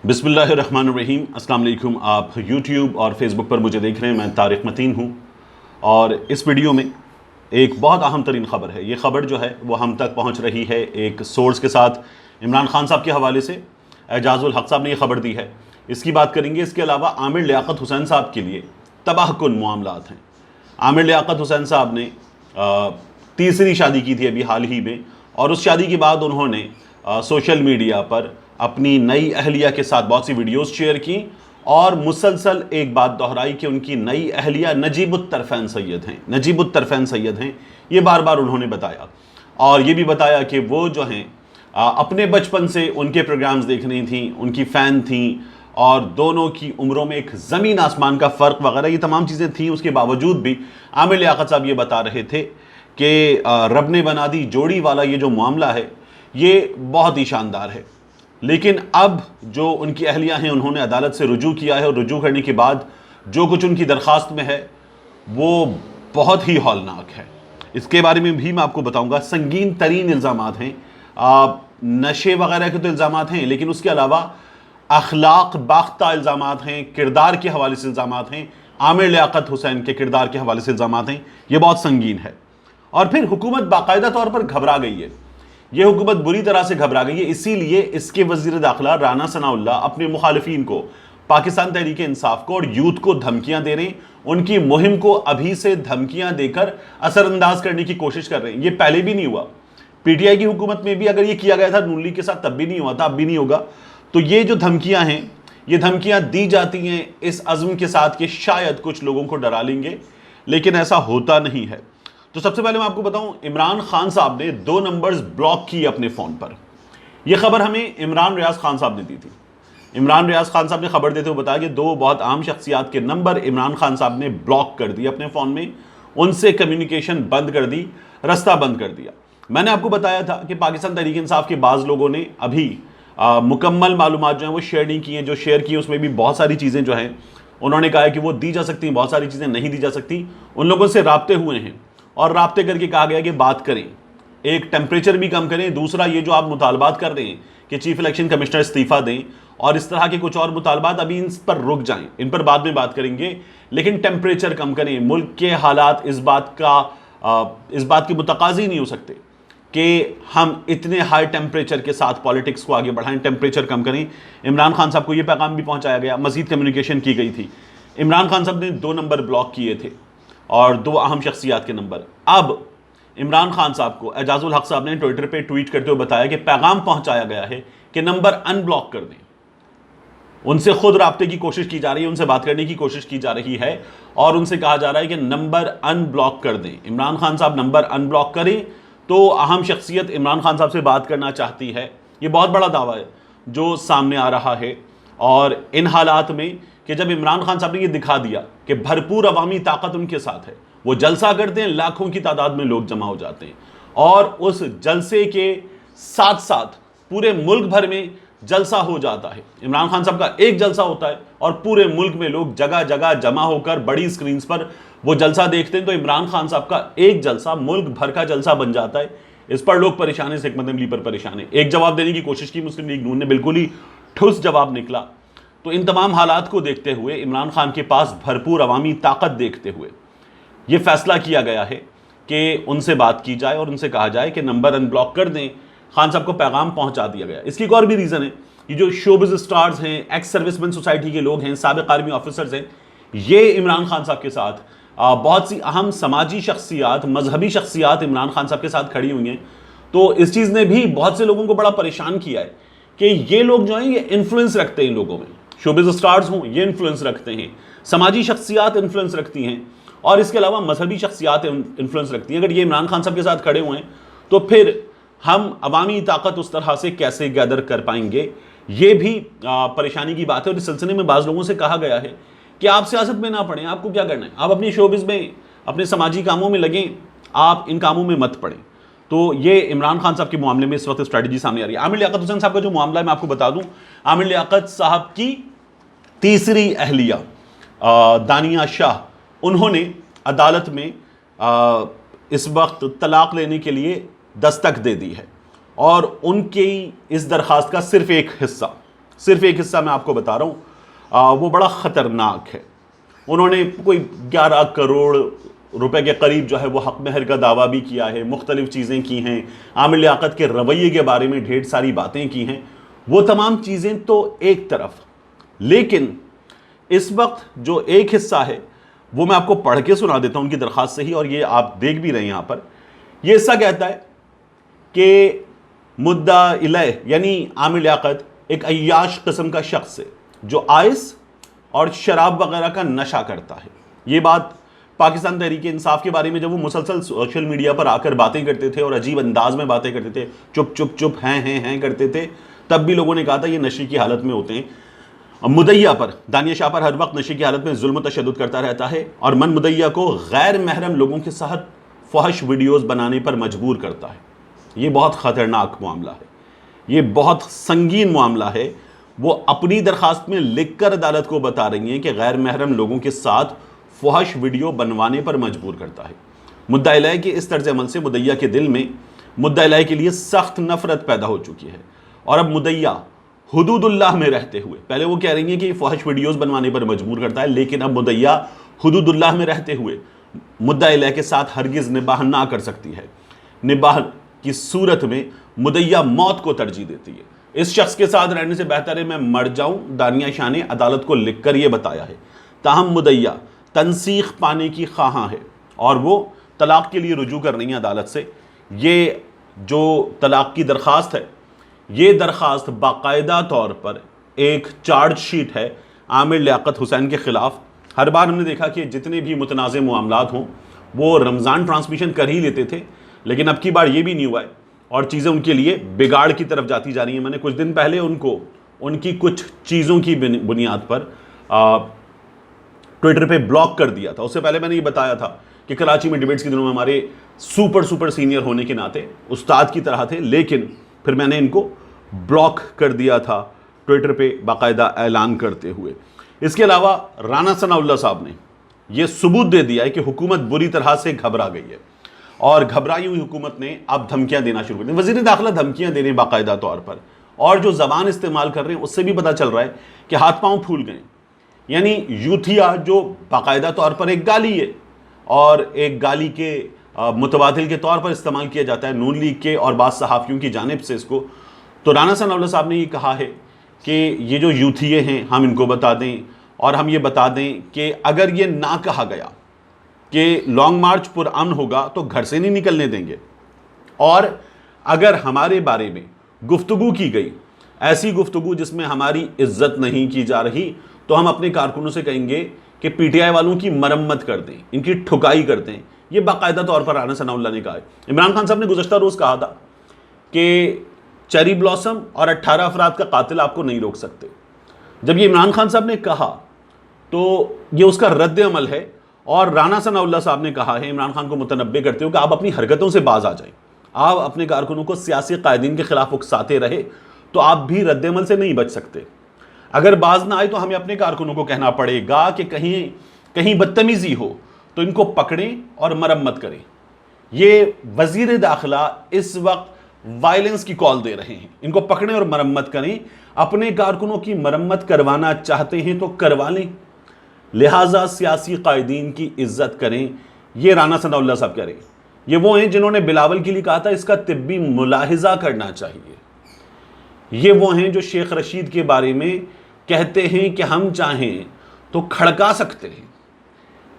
بسم اللہ الرحمن الرحیم۔ السلام علیکم۔ آپ یوٹیوب اور فیس بک پر مجھے دیکھ رہے ہیں، میں طارق متین ہوں، اور اس ویڈیو میں ایک بہت اہم ترین خبر ہے۔ یہ خبر جو ہے وہ ہم تک پہنچ رہی ہے ایک سورس کے ساتھ، عمران خان صاحب کے حوالے سے۔ اعجاز الحق صاحب نے یہ خبر دی ہے، اس کی بات کریں گے۔ اس کے علاوہ عامر لیاقت حسین صاحب کے لیے تباہ کن معاملات ہیں۔ عامر لیاقت حسین صاحب نے تیسری شادی کی تھی ابھی حال ہی میں، اور اس شادی کے بعد انہوں نے سوشل میڈیا پر اپنی نئی اہلیہ کے ساتھ بہت سی ویڈیوز شیئر کی، اور مسلسل ایک بات دہرائی کہ ان کی نئی اہلیہ نجیب الطرفین سید ہیں، نجیب الطرفین سید ہیں۔ یہ بار بار انہوں نے بتایا، اور یہ بھی بتایا کہ وہ جو ہیں اپنے بچپن سے ان کے پروگرامز دیکھ رہی تھیں، ان کی فین تھیں، اور دونوں کی عمروں میں ایک زمین آسمان کا فرق وغیرہ یہ تمام چیزیں تھیں۔ اس کے باوجود بھی عامر لیاقت صاحب یہ بتا رہے تھے کہ رب نے بنا دی جوڑی والا یہ جو معاملہ ہے یہ بہت ہی شاندار ہے۔ لیکن اب جو ان کی اہلیہ ہیں انہوں نے عدالت سے رجوع کیا ہے، اور رجوع کرنے کے بعد جو کچھ ان کی درخواست میں ہے وہ بہت ہی ہولناک ہے۔ اس کے بارے میں بھی میں آپ کو بتاؤں گا۔ سنگین ترین الزامات ہیں، نشے وغیرہ کے تو الزامات ہیں، لیکن اس کے علاوہ اخلاق باختہ الزامات ہیں، کردار کے حوالے سے الزامات ہیں، عامر لیاقت حسین کے کردار کے حوالے سے الزامات ہیں۔ یہ بہت سنگین ہے، اور پھر حکومت باقاعدہ طور پر گھبرا گئی ہے۔ یہ حکومت بری طرح سے گھبرا گئی ہے، اسی لیے اس کے وزیر داخلہ رانا ثناءاللہ اپنے مخالفین کو، پاکستان تحریک انصاف کو اور یوتھ کو دھمکیاں دے رہے ہیں۔ ان کی مہم کو ابھی سے دھمکیاں دے کر اثر انداز کرنے کی کوشش کر رہے ہیں۔ یہ پہلے بھی نہیں ہوا، پی ٹی آئی کی حکومت میں بھی اگر یہ کیا گیا تھا نون لیگ کے ساتھ تب بھی نہیں ہوا تھا، اب بھی نہیں ہوگا۔ تو یہ جو دھمکیاں ہیں، یہ دھمکیاں دی جاتی ہیں اس عزم کے ساتھ کہ شاید کچھ لوگوں کو ڈرا لیں گے، لیکن ایسا ہوتا نہیں ہے۔ تو سب سے پہلے میں آپ کو بتاؤں، عمران خان صاحب نے 2 نمبرز بلاک کیے اپنے فون پر۔ یہ خبر ہمیں عمران ریاض خان صاحب نے دی تھی۔ عمران ریاض خان صاحب نے خبر دیتے ہوئے بتایا کہ 2 بہت عام شخصیات کے نمبر عمران خان صاحب نے بلاک کر دی اپنے فون میں، ان سے کمیونیکیشن بند کر دی، رستہ بند کر دیا۔ میں نے آپ کو بتایا تھا کہ پاکستان تحریک انصاف کے بعض لوگوں نے ابھی مکمل معلومات جو ہیں وہ شیئر نہیں کی ہیں، جو شیئر کی ہیں اس میں بھی بہت ساری چیزیں جو ہیں انہوں نے کہا ہے کہ وہ دی جا سکتی ہیں، بہت ساری چیزیں نہیں دی جا سکتی۔ ان لوگوں سے رابطے ہوئے ہیں، اور رابطے کر کے کہا گیا کہ بات کریں، ایک ٹیمپریچر بھی کم کریں۔ دوسرا یہ جو آپ مطالبات کر رہے ہیں کہ چیف الیکشن کمشنر استعفیٰ دیں، اور اس طرح کے کچھ اور مطالبات، ابھی ان پر رک جائیں، ان پر بعد میں بات کریں گے، لیکن ٹیمپریچر کم کریں۔ ملک کے حالات اس بات کے متقاضی نہیں ہو سکتے کہ ہم اتنے ہائی ٹیمپریچر کے ساتھ پالیٹکس کو آگے بڑھائیں، ٹیمپریچر کم کریں۔ عمران خان صاحب کو یہ پیغام بھی پہنچایا گیا، مزید کمیونیکیشن کی گئی تھی۔ عمران خان صاحب نے 2 نمبر بلاک کیے تھے، اور 2 اہم شخصیات کے نمبر۔ اب عمران خان صاحب کو اعجاز الحق صاحب نے ٹویٹر پہ ٹویٹ کرتے ہوئے بتایا کہ پیغام پہنچایا گیا ہے کہ نمبر ان بلاک کر دیں۔ ان سے خود رابطے کی کوشش کی جا رہی ہے، ان سے بات کرنے کی کوشش کی جا رہی ہے، اور ان سے کہا جا رہا ہے کہ نمبر ان بلاک کر دیں۔ عمران خان صاحب نمبر ان بلاک کریں تو اہم شخصیت عمران خان صاحب سے بات کرنا چاہتی ہے۔ یہ بہت بڑا دعویٰ ہے جو سامنے آ رہا ہے، اور ان حالات میں کہ جب عمران خان صاحب نے یہ دکھا دیا کہ بھرپور عوامی طاقت ان کے ساتھ ہے، وہ جلسہ کرتے ہیں، لاکھوں کی تعداد میں لوگ جمع ہو جاتے ہیں، اور اس جلسے کے ساتھ ساتھ پورے ملک بھر میں جلسہ ہو جاتا ہے۔ عمران خان صاحب کا ایک جلسہ ہوتا ہے، اور پورے ملک میں لوگ جگہ جگہ جمع ہو کر بڑی سکرینز پر وہ جلسہ دیکھتے ہیں۔ تو عمران خان صاحب کا ایک جلسہ ملک بھر کا جلسہ بن جاتا ہے۔ اس پر لوگ پریشان ہیں، حکمت عملی پر پریشان ہیں۔ ایک جواب دینے کی کوشش کی مسلم لیگ نون نے، بالکل ہی ٹھوس جواب نکلا۔ تو ان تمام حالات کو دیکھتے ہوئے، عمران خان کے پاس بھرپور عوامی طاقت دیکھتے ہوئے، یہ فیصلہ کیا گیا ہے کہ ان سے بات کی جائے اور ان سے کہا جائے کہ نمبر ان بلاک کر دیں۔ خان صاحب کو پیغام پہنچا دیا گیا۔ اس کی ایک اور بھی ریزن ہے، یہ جو شوبز اسٹارز ہیں، ایکس سروس مین سوسائٹی کے لوگ ہیں، سابق آرمی آفیسرز ہیں، یہ عمران خان صاحب کے ساتھ بہت سی اہم سماجی شخصیات، مذہبی شخصیات عمران خان صاحب کے ساتھ کھڑی ہوئی ہیں۔ تو اس چیز نے بھی بہت سے لوگوں کو بڑا پریشان کیا ہے کہ یہ لوگ جو ہیں یہ انفلوئنس رکھتے ہیں ان لوگوں میں، شوبز اسٹارز ہوں یہ انفلوئنس رکھتے ہیں، سماجی شخصیات انفلوئنس رکھتی ہیں، اور اس کے علاوہ مذہبی شخصیات انفلوئنس رکھتی ہیں۔ اگر یہ عمران خان صاحب کے ساتھ کھڑے ہوئے ہیں تو پھر ہم عوامی طاقت اس طرح سے کیسے گیدر کر پائیں گے؟ یہ بھی پریشانی کی بات ہے۔ اور اس سلسلے میں بعض لوگوں سے کہا گیا ہے کہ آپ سیاست میں نہ پڑیں، آپ کو کیا کرنا ہے، آپ اپنی شوبز میں، اپنے سماجی کاموں میں لگیں، آپ ان کاموں میں مت پڑیں۔ تو یہ عمران خان صاحب کے معاملے میں اس وقت اسٹریٹجی سامنے آ رہی ہے۔ عامر لیاقت حسین صاحب کا جو معاملہ ہے میں آپ کو بتا دوں، عامر لیاقت صاحب کی تیسری اہلیہ دانیہ شاہ، انہوں نے عدالت میں اس وقت طلاق لینے کے لیے دستک دے دی ہے، اور ان کی اس درخواست کا صرف ایک حصہ، صرف ایک حصہ میں آپ کو بتا رہا ہوں، وہ بڑا خطرناک ہے۔ انہوں نے کوئی 11 کروڑ روپے کے قریب جو ہے وہ حق مہر کا دعویٰ بھی کیا ہے، مختلف چیزیں کی ہیں، عامر لیاقت کے رویے کے بارے میں ڈھیر ساری باتیں کی ہیں۔ وہ تمام چیزیں تو ایک طرف، لیکن اس وقت جو ایک حصہ ہے وہ میں آپ کو پڑھ کے سنا دیتا ہوں ان کی درخواست سے ہی، اور یہ آپ دیکھ بھی رہے ہیں یہاں پر۔ یہ حصہ کہتا ہے کہ مدعا الیہ یعنی عامر لیاقت ایک عیاش قسم کا شخص ہے جو آئس اور شراب وغیرہ کا نشہ کرتا ہے۔ یہ بات پاکستان تحریک انصاف کے بارے میں جب وہ مسلسل سوشل میڈیا پر آ کر باتیں کرتے تھے اور عجیب انداز میں باتیں کرتے تھے، چپ چپ چپ ہیں کرتے تھے، تب بھی لوگوں نے کہا تھا یہ نشے کی حالت میں ہوتے ہیں۔ مدعیہ پر، دانیہ شاہ پر ہر وقت نشے کی حالت میں ظلم و تشدد کرتا رہتا ہے اور من مدعیہ کو غیر محرم لوگوں کے ساتھ فحش ویڈیوز بنانے پر مجبور کرتا ہے۔ یہ بہت خطرناک معاملہ ہے، یہ بہت سنگین معاملہ ہے۔ وہ اپنی درخواست میں لکھ کر عدالت کو بتا رہی ہیں کہ غیر محرم لوگوں کے ساتھ فحش ویڈیو بنوانے پر مجبور کرتا ہے۔ مدعا الیہ کے اس طرز عمل سے مدعیہ کے دل میں مدعا الیہ کے لیے سخت نفرت پیدا ہو چکی ہے، اور اب مدعیہ حدود اللہ میں رہتے ہوئے، پہلے وہ کہہ رہی ہیں کہ یہ فحش ویڈیوز بنوانے پر مجبور کرتا ہے، لیکن اب مدعیہ حدود اللہ میں رہتے ہوئے مدعا الیہ کے ساتھ ہرگز نباہ نہ کر سکتی ہے۔ نباہ کی صورت میں مدعیہ موت کو ترجیح دیتی ہے۔ اس شخص کے ساتھ رہنے سے بہتر ہے میں مر جاؤں، دانیہ شاہ نے عدالت کو لکھ کر یہ بتایا ہے۔ تاہم مدعیہ تنسیخ پانے کی خواہاں ہے اور وہ طلاق کے لیے رجوع کر رہی ہیں عدالت سے۔ یہ جو طلاق کی درخواست ہے، یہ درخواست باقاعدہ طور پر ایک چارج شیٹ ہے عامر لیاقت حسین کے خلاف۔ ہر بار ہم نے دیکھا کہ جتنے بھی متنازع معاملات ہوں وہ رمضان ٹرانسمیشن کر ہی لیتے تھے، لیکن اب کی بار یہ بھی نہیں ہوا ہے اور چیزیں ان کے لیے بگاڑ کی طرف جاتی جا رہی ہیں۔ میں نے کچھ دن پہلے ان کی کچھ چیزوں کی بنیاد پر ٹویٹر پہ بلاک کر دیا تھا۔ اس سے پہلے میں نے یہ بتایا تھا کہ کراچی میں ڈیبیٹس کے دنوں میں ہمارے سپر سینئر ہونے کے ناطے استاد کی طرح تھے، لیکن پھر میں نے ان کو بلاک کر دیا تھا ٹویٹر پہ باقاعدہ اعلان کرتے ہوئے۔ اس کے علاوہ رانا ثناء اللہ صاحب نے یہ ثبوت دے دیا ہے کہ حکومت بری طرح سے گھبرا گئی ہے، اور گھبرائی ہوئی حکومت نے اب دھمکیاں دینا شروع کر دی۔ وزیر داخلہ دھمکیاں دے رہے ہیں باقاعدہ طور پر، اور جو زبان استعمال کر رہے ہیں اس سے بھی پتہ چل رہا ہے کہ ہاتھ پاؤں پھول گئے۔ یعنی یوتھیا جو باقاعدہ طور پر ایک گالی ہے، اور ایک گالی کے متبادل کے طور پر استعمال کیا جاتا ہے نون لیگ کے اور بعض صحافیوں کی جانب سے اس کو، تو رانا ثناء اللہ صاحب نے یہ کہا ہے کہ یہ جو یوتھیے ہیں ہم ان کو بتا دیں، اور ہم یہ بتا دیں کہ اگر یہ نہ کہا گیا کہ لانگ مارچ پر امن ہوگا تو گھر سے نہیں نکلنے دیں گے، اور اگر ہمارے بارے میں گفتگو کی گئی، ایسی گفتگو جس میں ہماری عزت نہیں کی جا رہی، تو ہم اپنے کارکنوں سے کہیں گے کہ پی ٹی آئی والوں کی مرمت کر دیں، ان کی ٹھکائی کر دیں۔ یہ باقاعدہ طور پر رانا ثناء اللہ نے کہا ہے۔ عمران خان صاحب نے گزشتہ روز کہا تھا کہ چیری بلاسم اور 18 افراد کا قاتل آپ کو نہیں روک سکتے۔ جب یہ عمران خان صاحب نے کہا تو یہ اس کا رد عمل ہے، اور رانا ثناء اللہ صاحب نے کہا ہے عمران خان کو متنبع کرتے ہوئے کہ آپ اپنی حرکتوں سے باز آ جائیں، آپ اپنے کارکنوں کو سیاسی قائدین کے خلاف اکساتے رہے تو آپ بھی رد عمل سے نہیں بچ سکتے۔ اگر باز نہ آئے تو ہمیں اپنے کارکنوں کو کہنا پڑے گا کہ کہیں بدتمیزی ہو تو ان کو پکڑیں اور مرمت کریں۔ یہ وزیر داخلہ اس وقت وائلنس کی کال دے رہے ہیں، ان کو پکڑیں اور مرمت کریں۔ اپنے کارکنوں کی مرمت کروانا چاہتے ہیں تو کروا لیں، لہٰذا سیاسی قائدین کی عزت کریں۔ یہ رانا ثناء اللہ صاحب کہہ رہے ہیں۔ یہ وہ ہیں جنہوں نے بلاول کے لیے کہا تھا اس کا طبی ملاحظہ کرنا چاہیے۔ یہ وہ ہیں جو شیخ رشید کے بارے میں کہتے ہیں کہ ہم چاہیں تو کھڑکا سکتے ہیں،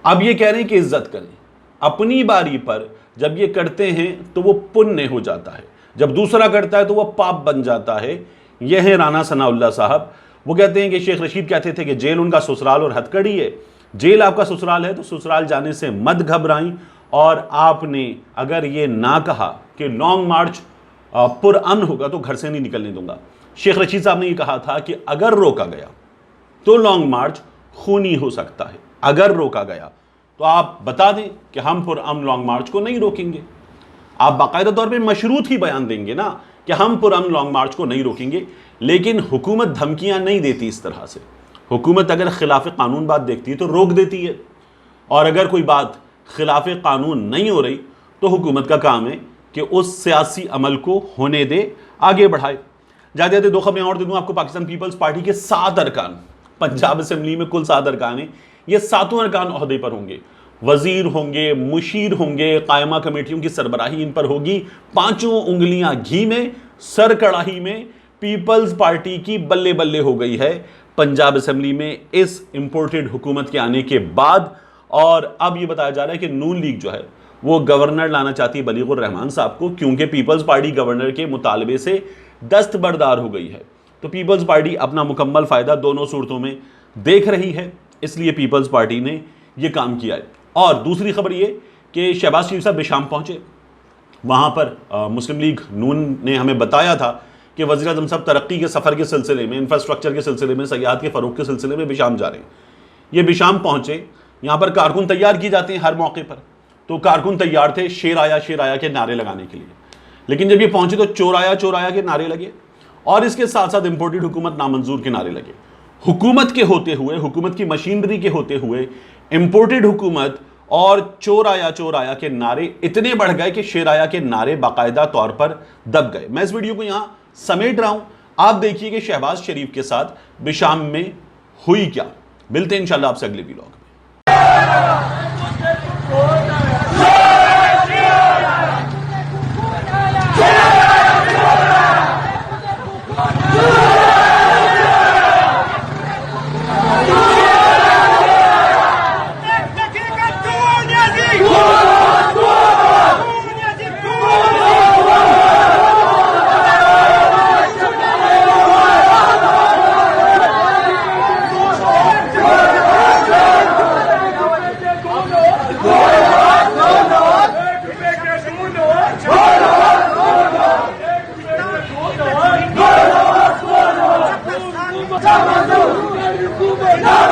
اب یہ کہہ رہے ہیں کہ عزت کریں۔ اپنی باری پر جب یہ کرتے ہیں تو وہ پنیہ ہو جاتا ہے، جب دوسرا کرتا ہے تو وہ پاپ بن جاتا ہے۔ یہ ہے رانا ثناء اللہ صاحب۔ وہ کہتے ہیں کہ شیخ رشید کہتے تھے کہ جیل ان کا سسرال اور ہتھ کڑی ہے۔ جیل آپ کا سسرال ہے تو سسرال جانے سے مت گھبرائیں، اور آپ نے اگر یہ نہ کہا کہ لانگ مارچ پر امن ہوگا تو گھر سے نہیں نکلنے دوں گا۔ شیخ رشید صاحب نے یہ کہا تھا کہ اگر روکا گیا تو لانگ مارچ خونی ہو سکتا ہے، اگر روکا گیا تو آپ بتا دیں کہ ہم پر امن لانگ مارچ کو نہیں روکیں گے۔ آپ باقاعدہ طور پہ مشروط ہی بیان دیں گے نا کہ ہم پر امن لانگ مارچ کو نہیں روکیں گے، لیکن حکومت دھمکیاں نہیں دیتی اس طرح سے۔ حکومت اگر خلاف قانون بات دیکھتی ہے تو روک دیتی ہے، اور اگر کوئی بات خلاف قانون نہیں ہو رہی تو حکومت کا کام ہے کہ اس سیاسی عمل کو ہونے دے، آگے بڑھائے۔ جاتے جاتے 2 خبریں اور دے دوں آپ کو. پاکستان پیپلز پارٹی کے 7 ارکان, پنجاب اسمبلی میں کل 7 ارکان ہیں, یہ 7 ارکان عہدے پر ہوں گے. وزیر ہوں گے, مشیر ہوں گے, قائمہ کمیٹیوں کی سربراہی ان پر ہوگی. 5 انگلیاں گھی میں, سر کڑاہی میں. پیپلز پارٹی کی بلے بلے ہو گئی ہے پنجاب اسمبلی میں اس امپورٹڈ حکومت کے آنے کے بعد. اور اب یہ بتایا جا رہا ہے کہ نون لیگ جو ہے وہ گورنر لانا چاہتی ہے بلیغ الرحمان صاحب کو, کیونکہ پیپلز پارٹی گورنر کے مطالبے سے دستبردار ہو گئی ہے. تو پیپلز پارٹی اپنا مکمل فائدہ دونوں صورتوں میں دیکھ رہی ہے, اس لیے پیپلز پارٹی نے یہ کام کیا ہے. اور دوسری خبر یہ کہ شہباز شریف صاحب بشام پہنچے. وہاں پر مسلم لیگ نون نے ہمیں بتایا تھا کہ وزیر اعظم صاحب ترقی کے سفر کے سلسلے میں, انفراسٹرکچر کے سلسلے میں, سیاحت کے فروغ کے سلسلے میں بشام جا رہے ہیں. یہ بشام پہنچے, یہاں پر کارکن تیار کی جاتے ہیں ہر موقع پر, تو کارکن تیار تھے شیر آیا کے نعرے لگانے کے لیے. لیکن جب یہ پہنچے تو چور آیا کے نعرے لگے, اور اس کے ساتھ ساتھ امپورٹڈ حکومت نامنظور کے نعرے لگے. حکومت کے ہوتے ہوئے, حکومت کی مشینری کے ہوتے ہوئے امپورٹڈ حکومت اور چور آیا کے نعرے اتنے بڑھ گئے کہ شیر آیا کے نعرے باقاعدہ طور پر دب گئے. میں اس ویڈیو کو یہاں سمیٹ رہا ہوں, آپ دیکھیے کہ شہباز شریف کے ساتھ بشام میں ہوئی کیا. ملتے ہیں انشاءاللہ آپ سے اگلے ویلاگ میں. No!